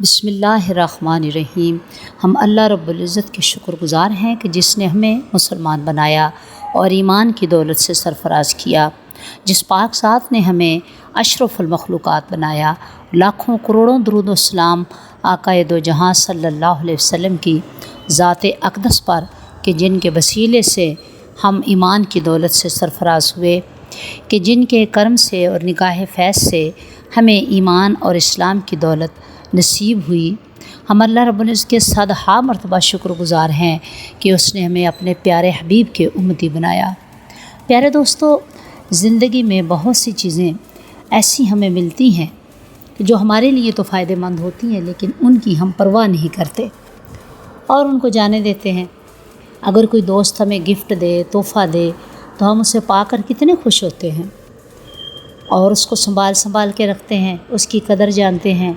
बिस्मिल्लाहिर्रहमानिर्रहीम। हम अल्लाह रब्बुल इज़्ज़त के शुक्रगुज़ार हैं कि जिसने हमें मुसलमान बनाया और ईमान की दौलत से सरफराज किया, जिस पाक ज़ात ने हमें अशरफुल मखलूक़ात बनाया। लाखों करोड़ों दुरूद व सलाम आक़ाए दो जहां सल्लल्लाहु अलैहि वसल्लम की ज़ात अक़दस पर कि जिनके वसीले से हम ईमान की दौलत से सरफराज हुए, कि जिनके करम से और निगाह फैज़ से हमें ईमान और इस्लाम की दौलत नसीब हुई। हम अल्लाह रब्बुल इज़्ज़त के सदहा मरतबा शुक्रगुज़ार हैं कि उसने हमें अपने प्यारे हबीब के उम्मती बनाया। प्यारे दोस्तों, ज़िंदगी में बहुत सी चीज़ें ऐसी हमें मिलती हैं जो हमारे लिए तो फ़ायदेमंद होती हैं, लेकिन उनकी हम परवाह नहीं करते और उनको जाने देते हैं। अगर कोई दोस्त हमें गिफ्ट दे, तोहफ़ा दे, तो हम उसे पाकर कितने खुश होते हैं और उसको संभाल के रखते हैं, उसकी कदर जानते हैं।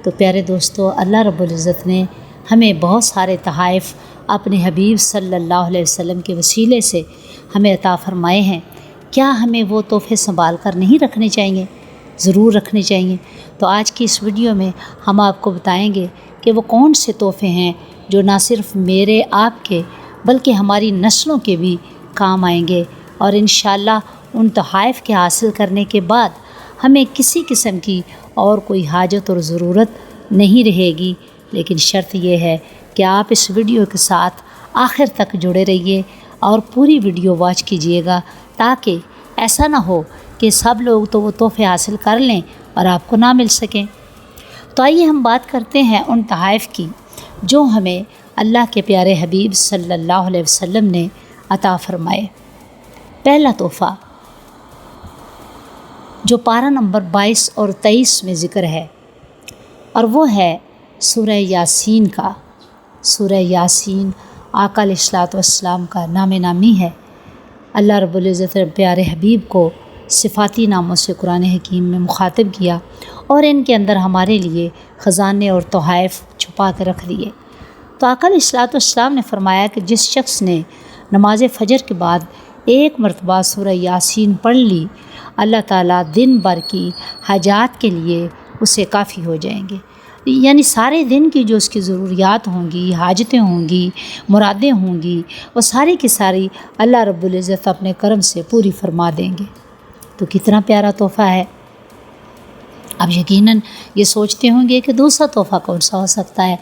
तो प्यारे दोस्तों, अल्लाह रब्बुल इज़्ज़त ने हमें बहुत सारे तोहफ़े अपने हबीब सल्लल्लाहु अलैहि वसल्लम के वसीले से हमें अता फ़रमाए हैं। क्या हमें वो तोहफ़े संभाल कर नहीं रखने चाहिए? ज़रूर रखने चाहिए। तो आज की इस वीडियो में हम आपको बताएंगे कि वो कौन से तोहफ़े हैं जो ना सिर्फ़ मेरे आपके बल्कि हमारी नस्लों के भी काम आएंगे, और इंशाअल्लाह उन तोहफ़े के हासिल करने के बाद हमें किसी किस्म की और कोई हाजत और ज़रूरत नहीं रहेगी। लेकिन शर्त यह है कि आप इस वीडियो के साथ आखिर तक जुड़े रहिए और पूरी वीडियो वॉच कीजिएगा, ताकि ऐसा ना हो कि सब लोग तो वो तोहफ़े हासिल कर लें और आपको ना मिल सकें। तो आइए हम बात करते हैं उन तोहफ़े की जो हमें अल्लाह के प्यारे हबीब सल्लल्लाहु अलैहि वसल्लम ने अता फ़रमाए। पहला तोहफ़ा जो पारा नंबर 22 और 23 में ज़िक्र है, और वो है सूरह यासीन का। सूरह यासीन आका अलैहिस्सलातु वस्सलाम का नामे नामी है। अल्लाह रब्बुल इज़्ज़त ने प्यारे हबीब को सिफ़ाती नामों से कुरान हकीम में मुखातिब किया और इनके अंदर हमारे लिए ख़जाने और तोहफ़े छुपा कर रख दिए। तो आका अलैहिस्सलातु वस्सलाम ने फ़रमाया कि जिस शख्स ने नमाज फ़जर के बाद एक मरतबा सूरह यासीन पढ़ ली, अल्लाह ताला दिन भर की हाजात के लिए उसे काफ़ी हो जाएंगे। यानी सारे दिन की जो उसकी ज़रूरियात होंगी, हाजतें होंगी, मुरादें होंगी, वो सारी की सारी अल्लाह रब्बुल इज़्ज़त अपने करम से पूरी फरमा देंगे। तो कितना प्यारा तोहफ़ा है। अब यकीनन ये सोचते होंगे कि दूसरा तोहफ़ा कौन सा हो सकता है।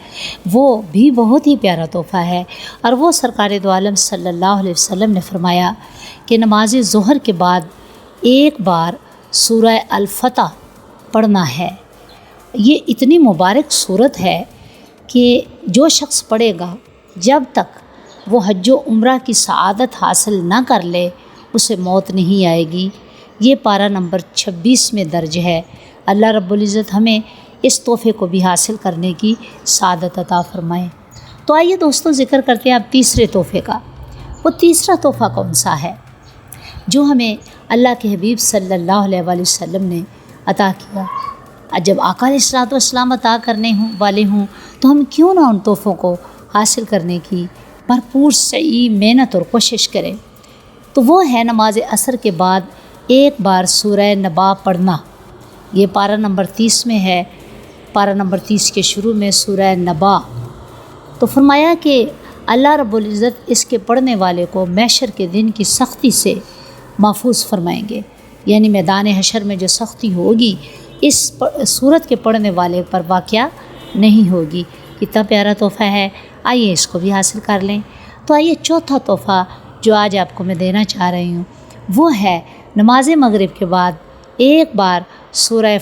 वो भी बहुत ही प्यारा तोहफ़ा है, और वो सरकार दो आलम सल्लल्लाहु अलैहि वसल्लम ने फ़रमाया कि नमाज ज़ोहर के बाद एक बार सूरह अल-फतह पढ़ना है। ये इतनी मुबारक सूरत है कि जो शख्स पढ़ेगा, जब तक वो हज व उम्रा की सआदत हासिल ना कर ले, उसे मौत नहीं आएगी। ये पारा नंबर 26 में दर्ज है। अल्लाह रब्बुल इज़्ज़त हमें इस तोहफ़े को भी हासिल करने की सआदत अता फ़रमाए। तो आइए दोस्तों, ज़िक्र करते हैं अब तीसरे तोहफ़े का। वो तीसरा तोहफ़ा कौन सा है जो हमें अल्लाह के हबीब सल्लल्लाहु अलैहि वसल्लम ने अता किया। जब आका अलैहिस्सलातु वस्सलाम अता करने वाले हों, तो हम क्यों ना उन तोहफ़ों को हासिल करने की भरपूर सही मेहनत और कोशिश करें। तो वो है नमाज असर के बाद एक बार सूरह नबा पढ़ना। ये पारा नंबर 30 में है। पारा नंबर 30 के शुरू में सूरह नबा। तो फरमाया कि अल्लाह रब्बुल इज़्ज़त इसके पढ़ने वाले को महशर के दिन की सख्ती से महफूज फरमाएंगे। यानी मैदान हशर में जो सख्ती होगी, इस सूरत के पढ़ने वाले पर वाक़या नहीं होगी। कितना प्यारा तोहफ़ा है। आइए इसको भी हासिल कर लें। तो आइए चौथा तोहफ़ा जो आज आपको मैं देना चाह रही हूँ, वो है नमाज मगरिब के बाद एक बार सूरह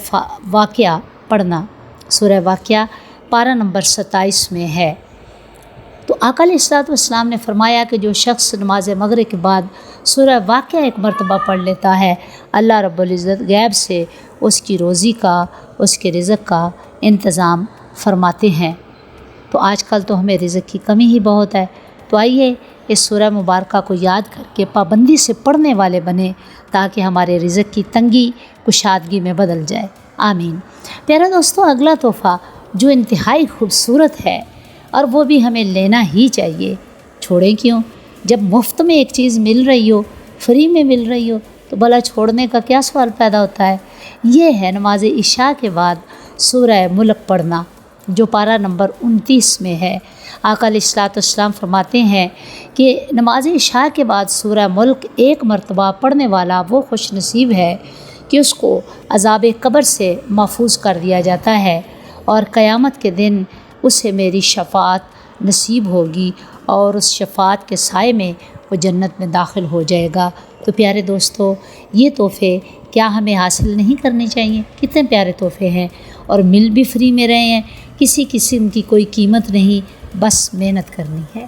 वाक़या पढ़ना। सूरह वाक़या पारा नंबर 27 में है। तो आका अलैहिस्सलातु वस्सलाम ने फ़रमाया कि जो शख्स नमाज मगरिब के बाद सूरह वाक़या एक मरतबा पढ़ लेता है, अल्लाह रब्बुल इज़्ज़त गैब से उसकी रोज़ी का, उसके रिज़्क़ का इंतज़ाम फ़रमाते हैं। तो आजकल तो हमें रिज़्क़ की कमी ही बहुत है। तो आइए इस सूरह मुबारका को याद करके पाबंदी से पढ़ने वाले बने, ताकि हमारे रिज़्क़ की तंगी कुशादगी में बदल जाए। आमीन। प्यारे दोस्तों, अगला तोहफ़ा जो इंतहाई खूबसूरत है, और वो भी हमें लेना ही चाहिए। छोड़ें क्यों? जब मुफ्त में एक चीज़ मिल रही हो, फ्री में मिल रही हो, तो भला छोड़ने का क्या सवाल पैदा होता है। ये है नमाज इशा के बाद सूरह मुल्क पढ़ना। جو پارہ نمبر 29 میں ہے۔ آقا علیہ الصلوۃ والسلام فرماتے ہیں کہ نماز عشاء کے بعد سورہ ملک ایک مرتبہ پڑھنے والا وہ خوش نصیب ہے کہ اس کو عذاب قبر سے محفوظ کر دیا جاتا ہے، اور قیامت کے دن اسے میری شفاعت نصیب ہوگی اور اس شفاعت کے سائے میں وہ جنت میں داخل ہو جائے گا۔ تو پیارے دوستو، یہ تحفے کیا ہمیں حاصل نہیں کرنے چاہیے؟ کتنے پیارے تحفے ہیں، اور مل بھی فری میں رہے ہیں، کسی قسم کی کوئی قیمت نہیں، بس محنت کرنی ہے۔